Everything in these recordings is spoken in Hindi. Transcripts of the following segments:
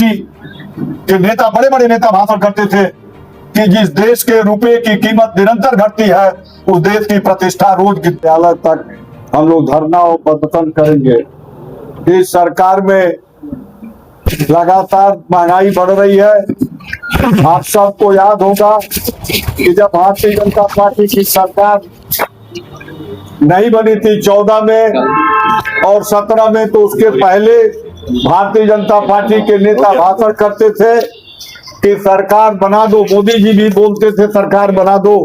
पार्टी के नेता, बड़े बड़े नेता भाषण करते थे कि जिस देश के रुपए की कीमत निरंतर घटती है उस देश की प्रतिष्ठा रोज गिरती तक हम लोग धरना और प्रदर्शन करेंगे। इस सरकार में लगातार महंगाई बढ़ रही है। आप सबको याद होगा कि जब भारतीय जनता पार्टी की सरकार नहीं बनी थी 14 में और 17 में, तो उसके पहले भारतीय जनता पार्टी के नेता भाषण करते थे कि सरकार बना दो। मोदी जी भी बोलते थे सरकार बना दो,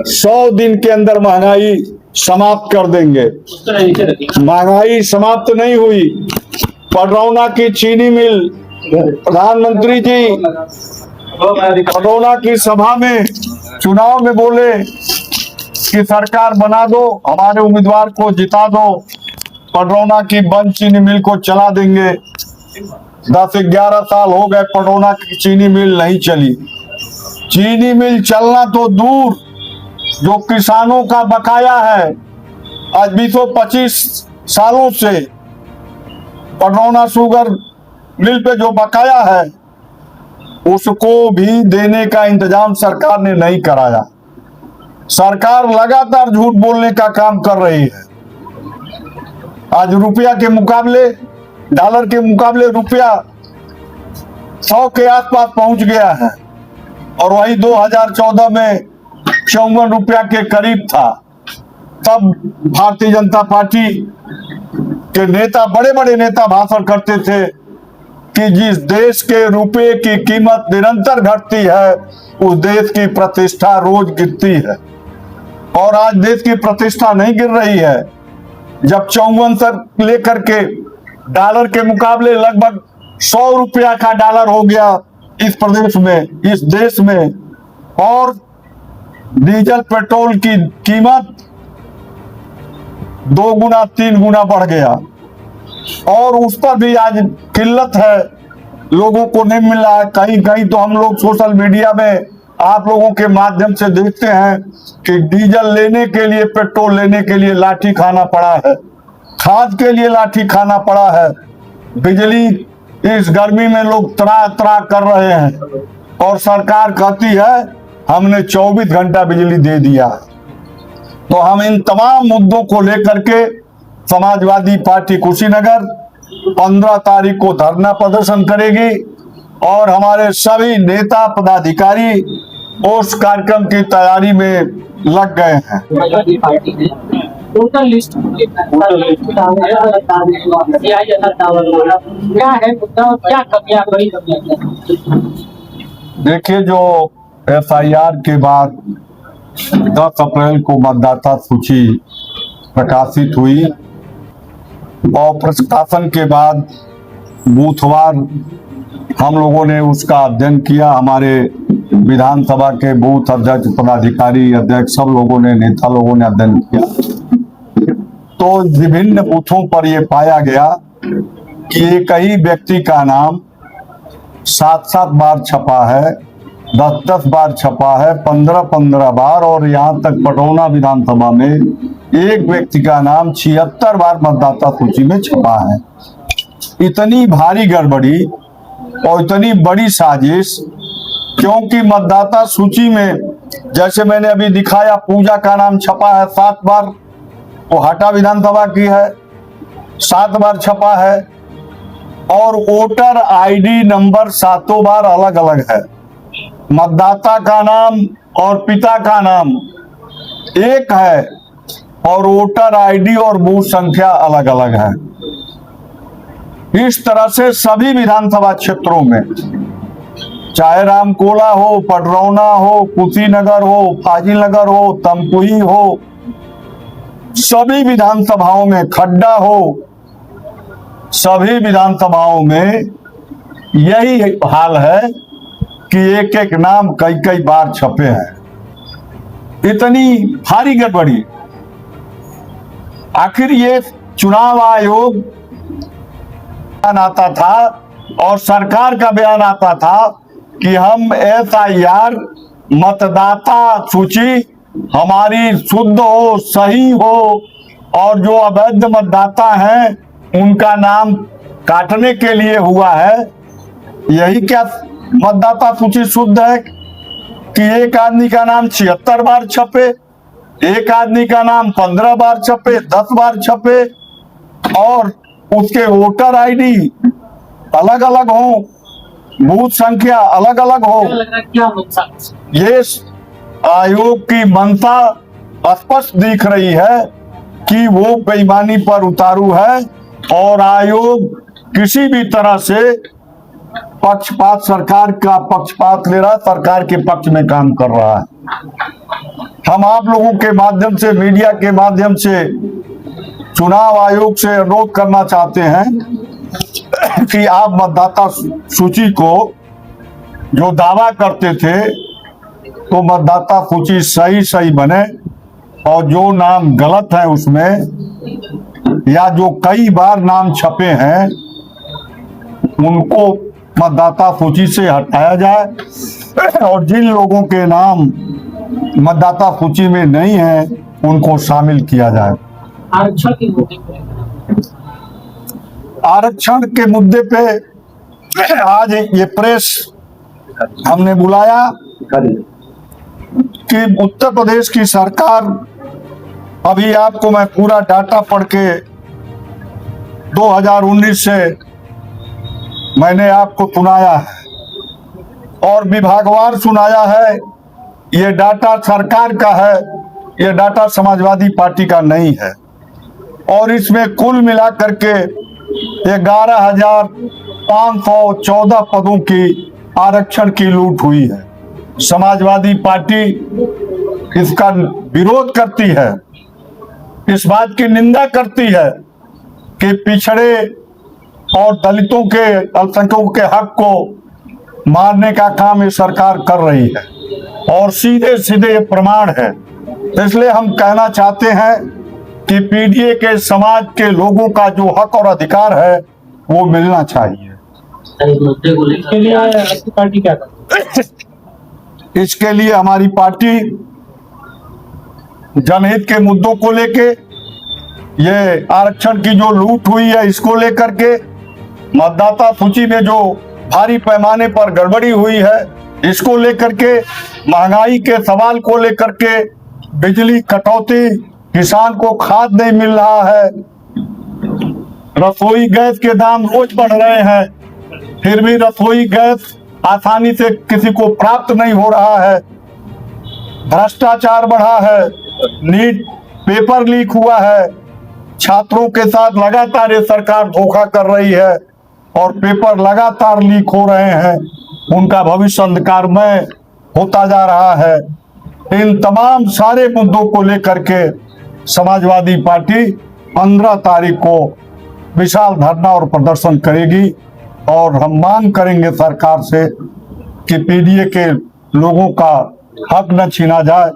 100 दिन के अंदर महंगाई समाप्त कर देंगे। महंगाई समाप्त नहीं हुई। पडरौना की चीनी मिल, प्रधानमंत्री जी पडरौना की सभा में चुनाव में बोले कि सरकार बना दो, हमारे उम्मीदवार को जिता दो, पडरौना की बंद चीनी मिल को चला देंगे। 10-11 साल हो गए, पडरौना की चीनी मिल नहीं चली। चीनी मिल चलना तो दूर, जो किसानों का बकाया है आज 20-25 सालों से पडरौना शुगर मिल पे जो बकाया है उसको भी देने का इंतजाम सरकार ने नहीं कराया। सरकार लगातार झूठ बोलने का काम कर रही है। आज रुपया के मुकाबले, डॉलर के मुकाबले रुपया 100 के आसपास पहुंच गया है और वही 2014 में 54 रुपया के करीब था। तब भारतीय जनता पार्टी के नेता, बड़े बड़े नेता भाषण करते थे कि जिस देश के रुपए की कीमत निरंतर घटती है उस देश की प्रतिष्ठा रोज गिरती है। और आज देश की प्रतिष्ठा नहीं गिर रही है। जब 54 से लेकर के डॉलर के मुकाबले लगभग 100 रुपया का डॉलर हो गया इस प्रदेश में, इस देश में, और डीजल पेट्रोल की कीमत 2 गुना 3 गुना बढ़ गया और उस पर भी आज किल्लत है, लोगों को नहीं मिल रहा है। कहीं कहीं तो हम लोग सोशल मीडिया में आप लोगों के माध्यम से देखते हैं कि डीजल लेने के लिए, पेट्रोल लेने के लिए लाठी खाना पड़ा है, खाद के लिए लाठी खाना पड़ा है। बिजली इस गर्मी में लोग त्राह त्राह कर रहे हैं और सरकार कहती है हमने 24 घंटा बिजली दे दिया। तो हम इन तमाम मुद्दों को लेकर के समाजवादी पार्टी कुशीनगर 15 तारीख को धरना प्रदर्शन करेगी और हमारे सभी नेता पदाधिकारी उस कार्यक्रम की तैयारी में लग गए हैं। देखिए, जो FIR के बाद 10 अप्रैल को मतदाता सूची प्रकाशित हुई और प्रकाशन के बाद बूथवार हम लोगों ने उसका अध्ययन किया। हमारे विधानसभा के बूथ अध्यक्ष, पदाधिकारी, अध्यक्ष, सब लोगों ने, नेता लोगों ने अध्ययन किया। तो विभिन्न बूथों पर यह पाया गया कि एक ही व्यक्ति का नाम 7-7 बार छपा है, 10-10 बार छपा है, 15-15 बार, और यहाँ तक पडरौना विधानसभा में एक व्यक्ति का नाम 76 बार मतदाता सूची में छपा है। इतनी भारी गड़बड़ी और इतनी बड़ी साजिश, क्योंकि मतदाता सूची में जैसे मैंने अभी दिखाया, पूजा का नाम छपा है 7 बार, वो हाटा विधानसभा की है, 7 बार छपा है, और वोटर ID नंबर 7 बार अलग अलग है। मतदाता का नाम और पिता का नाम एक है और वोटर ID और बूथ संख्या अलग अलग है। इस तरह से सभी विधानसभा क्षेत्रों में, चाहे रामकोला हो, पडरौना हो, कुशीनगर हो, फाजिलनगर हो, तमकुही हो, सभी विधानसभाओं में, खड्डा हो, सभी विधानसभाओं में यही हाल है कि एक एक नाम कई कई बार छपे हैं। इतनी भारी गड़बड़ी। आखिर ये चुनाव आयोग आता था और सरकार का बयान आता था कि हम FIR मतदाता सूची हमारी शुद्ध हो, सही हो, और जो अवैध मतदाता हैं उनका नाम काटने के लिए हुआ है। यही क्या मतदाता सूची शुद्ध है कि एक आदमी का नाम 76 बार छपे, एक आदमी का नाम 15 बार छपे, 10 बार छपे और उसके वोटर आईडी अलग अलग हो, बूथ संख्या अलग अलग हो? ये आयोग की मंशा स्पष्ट दिख रही है कि वो बेईमानी पर उतारू है और आयोग किसी भी तरह से पक्षपात, सरकार का पक्षपात ले रहा है, सरकार के पक्ष में काम कर रहा है। हम आप लोगों के माध्यम से, मीडिया के माध्यम से चुनाव आयोग से अनुरोध करना चाहते हैं कि आप मतदाता सूची को जो दावा करते थे तो मतदाता सूची सही बने और जो नाम गलत है उसमें या जो कई बार नाम छपे हैं उनको मतदाता सूची से हटाया जाए और जिन लोगों के नाम मतदाता सूची में नहीं है उनको शामिल किया जाए। आरक्षण के मुद्दे पे आज ये प्रेस हमने बुलाया कि उत्तर प्रदेश की सरकार, अभी आपको मैं पूरा डाटा पढ़ के 2019 से मैंने आपको सुनाया है और विभागवार सुनाया है। ये डाटा सरकार का है, ये डाटा समाजवादी पार्टी का नहीं है और इसमें कुल मिलाकर के 11,514 पदों की आरक्षण की लूट हुई है। समाजवादी पार्टी इसका विरोध करती है, इस बात की निंदा करती है कि पिछड़े और दलितों के, अल्पसंख्यकों के हक को मारने का काम ये सरकार कर रही है और सीधे सीधे ये प्रमाण है। इसलिए हम कहना चाहते हैं कि पीडीए के समाज के लोगों का जो हक और अधिकार है वो मिलना चाहिए। इसके लिए आपकी पार्टी क्या करती है? इसके लिए हमारी पार्टी जनहित के मुद्दों को लेके, ये आरक्षण की जो लूट हुई है इसको लेकर के, मतदाता सूची में जो भारी पैमाने पर गड़बड़ी हुई है इसको लेकर के, महंगाई के सवाल को लेकर के, बिजली कटौती, किसान को खाद नहीं मिल रहा है, रसोई गैस के दाम रोज बढ़ रहे हैं, फिर भी रसोई गैस आसानी से किसी को प्राप्त नहीं हो रहा है, भ्रष्टाचार बढ़ा है, नीट पेपर लीक हुआ है, छात्रों के साथ लगातार ये सरकार धोखा कर रही है और पेपर लगातार लीक हो रहे हैं, उनका भविष्य अंधकारमय होता जा रहा है। इन तमाम सारे मुद्दों को लेकर के समाजवादी पार्टी 15 तारीख को विशाल धरना और प्रदर्शन करेगी और हम मांग करेंगे सरकार से कि पीडीए के लोगों का हक न छीना जाए